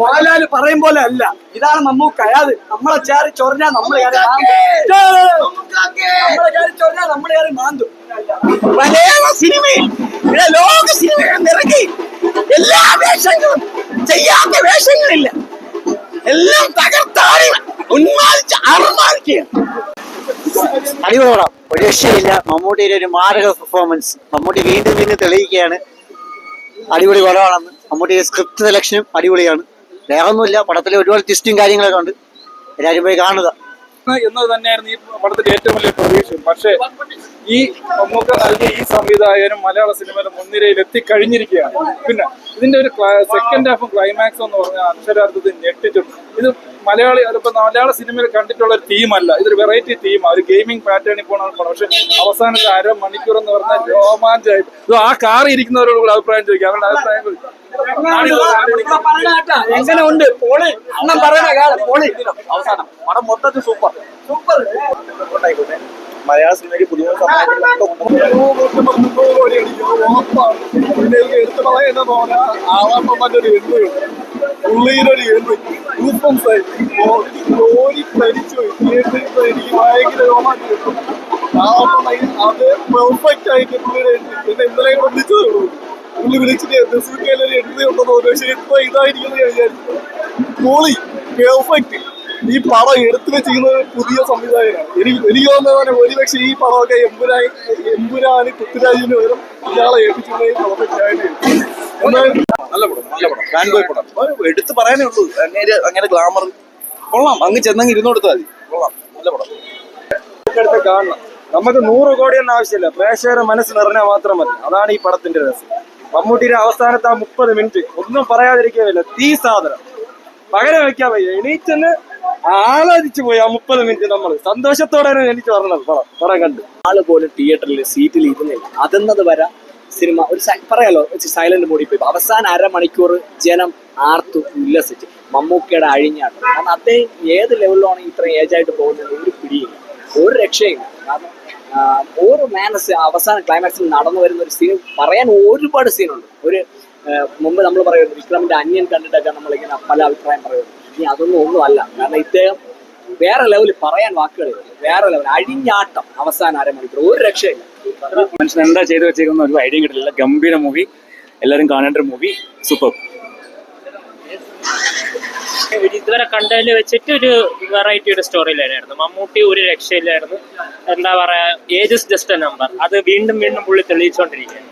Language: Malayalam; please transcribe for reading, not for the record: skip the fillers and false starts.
മോഹൻലാല് പറയും പോലെ അല്ല, ഇതാണ് മമ്മൂക്ക. അയാത് നമ്മളെ ചേരി ചൊറിഞ്ഞാൽ നമ്മളെ മാന്തു. മലയാള സിനിമയിൽ ലോക സിനിമയിൽ നിറങ്ങി എല്ലാ വേഷങ്ങളും ചെയ്യാത്ത വേഷങ്ങളില്ല, എല്ലാം തകർത്താടി ഉന്മാദിച്ച് അറുമാദിക്കുക. അടിപൊളിയാണ്, ഒരു രക്ഷയില്ല. മമ്മൂട്ടിയുടെ ഒരു മാരക പെർഫോമൻസ്. മമ്മൂട്ടി വീണ്ടും വീണ്ടും തെളിയിക്കുകയാണ് അടിപൊളി പടമാണെന്ന്. മമ്മൂട്ടിയുടെ സ്ക്രിപ്റ്റ് സെലക്ഷനും അടിപൊളിയാണ്. വേറൊന്നുമില്ല, പടത്തിലെ ഒരുപാട് ട്വിസ്റ്റും കാര്യങ്ങളൊക്കെ ഉണ്ട്. എല്ലാവരും പോയി കാണുക എന്നത് തന്നെയായിരുന്നു ഈ പടത്തിന്റെ ഏറ്റവും വലിയ പ്രതീക്ഷയും. പക്ഷേ ഈ മമ്മൂക്ക നൽകിയ ഈ സംവിധായകനും മലയാള സിനിമയുടെ മുൻനിരയിൽ എത്തിക്കഴിഞ്ഞിരിക്കുകയാണ്. പിന്നെ ഇതിന്റെ ഒരു സെക്കൻഡ് ഹാഫും ക്ലൈമാക്സും എന്ന് പറഞ്ഞാൽ അക്ഷരാർത്ഥത്തിൽ ഞെട്ടിട്ടുണ്ട്. ഇത് മലയാള സിനിമയിൽ കണ്ടിട്ടുള്ള ഒരു തീമല്ല, ഇതൊരു വെറൈറ്റി തീമാണ്, ഒരു ഗെയിമിംഗ് പാറ്റേണിൽ പോകണം. പക്ഷെ അവസാനത്തെ 1/2 മണിക്കൂർ എന്ന് പറഞ്ഞാൽ രോമാഞ്ചായി. ഇത് ആ കാറിൽ ഇരിക്കുന്നവരോട് കൂടെ അഭിപ്രായം ചോദിക്കാം, അവരുടെ അഭിപ്രായം എങ്ങനെ ഉണ്ട് പൊളി അണ്ണൻ പറയണ പൊളി. അവസാനം പടം മൊത്തത്തിൽ സൂപ്പർ. മലയാള സിനിമയ്ക്ക് പുതിയ പുള്ളിയിലൊരു എനിക്ക് ഭയങ്കര രോമാഞ്ചം കിട്ടും. അത് പെർഫെക്റ്റ് ആയിട്ട് പുള്ളിയുടെ എന്നെ ഇന്നലെ കൂടെ വിളിച്ചതേ ഉള്ളൂ. പുള്ളി വിളിച്ചിട്ട് ബസ്സിലൊരു എഴുതുന്നുണ്ടെന്ന് തോന്നുന്നു. പക്ഷെ ഇപ്പൊ ഇതായിരിക്കും ഞാൻ വിചാരിച്ചു. പൊളി, പെർഫെക്റ്റ്. ഈ പടം എടുത്തു വെച്ചിരിക്കുന്നത് പുതിയ സംവിധായകനാണ്. എനിക്ക് തോന്നുന്നത് ഒരുപക്ഷെ ഈ പടമൊക്കെ എമ്പുരാന് പൃഥ്വിരാജിന് പകരം ഇയാളെ ഏൽപ്പിച്ചിട്ടുണ്ടെങ്കിൽ പെർഫെക്റ്റ് ആയിട്ട്. നല്ല പടം, നല്ല പടം, ഫാൻബോയ് പടം. എടുത്ത് പറയാനേ ഉള്ളൂ. അങ്ങനെ ഗ്ലാമർ കൊള്ളാം, അങ്ങ് ചെന്നങ്ങ് ഇരുന്നോടുത്താൽ മതി. കൊള്ളാം, നല്ല പടം. കാണണം. നമുക്ക് 100 കോടിയൊന്നും ആവശ്യമില്ല, പ്രേക്ഷകരെ മനസ്സ് നിറഞ്ഞാൽ മാത്രം മതി. അതാണ് ഈ പടത്തിന്റെ രസം. മമ്മൂട്ടിയുടെ അവസാനത്തെ 30 മിനിറ്റ് ഒന്നും പറയാതിരിക്കുകയില്ല, തീ സാധനം. പകരം വെക്കാൻ വയ്യ, എണീച്ചെന്ന് ആലോചിച്ചു പോയി. ആ 30 മിനിറ്റ് നമ്മൾ സന്തോഷത്തോടെ എനിക്ക് പറഞ്ഞത് പടം കണ്ട്. ആള് പോലും തിയേറ്ററിൽ സീറ്റിൽ ഇരുന്നില്ല. അതെന്നത് വരെ സിനിമ ഒരു പറയാലോ സൈലന്റ് മോഡിൽ പോയി. അവസാന 1/2 മണിക്കൂർ ജനം ആർത്തു ഉല്ലസിച്ച് മമ്മൂക്കയുടെ അഴിഞ്ഞാട്ടം. കാരണം അദ്ദേഹം ഏത് ലെവലിലാണ് ഇത്രയും ഏജായിട്ട് പോകുന്നത് ഒരു പിടിയില്ല, ഒരു രക്ഷയില്ല. കാരണം ഓരോ മാനസ് അവസാന ക്ലൈമാക്സിൽ നടന്നു വരുന്ന ഒരു സീൻ പറയാൻ ഒരുപാട് സീനുണ്ട്. മുമ്പ് നമ്മൾ പറയുന്നത് വിക്രമിന്റെ അന്യൻ കണ്ടിട്ടൊക്കെ നമ്മളിങ്ങനെ പല അഭിപ്രായം പറയുന്നത്. ഇനി ഒന്നും അല്ല. കാരണം ഇദ്ദേഹം വേറെ ലെവലിൽ പറയാൻ വാക്കുകളില്ല, വേറെ ലെവൽ അഴിഞ്ഞാട്ടം. അവസാന 1/2 മണിക്കൂർ ഒരു രക്ഷയില്ല. മനുഷ്യൻ എന്താ ചെയ്തു വെച്ചേക്കുന്ന ഒരു ഐഡിയ കിട്ടില്ല. ഗംഭീര മൂവി, എല്ലാവരും കാണേണ്ട ഒരു മൂവി, സൂപ്പർ. ഇതുവരെ കണ്ടതിൽ വെച്ചിട്ട് ഒരു വെറൈറ്റിയുടെ സ്റ്റോറി ലൈനായിരുന്നു. മമ്മൂട്ടി ഒരു രക്ഷയില്ലായിരുന്നു. എന്താ പറയാ, age is just A number. അത് വീണ്ടും വീണ്ടും പുള്ളി തെളിയിച്ചുകൊണ്ടിരിക്കുകയാണ്.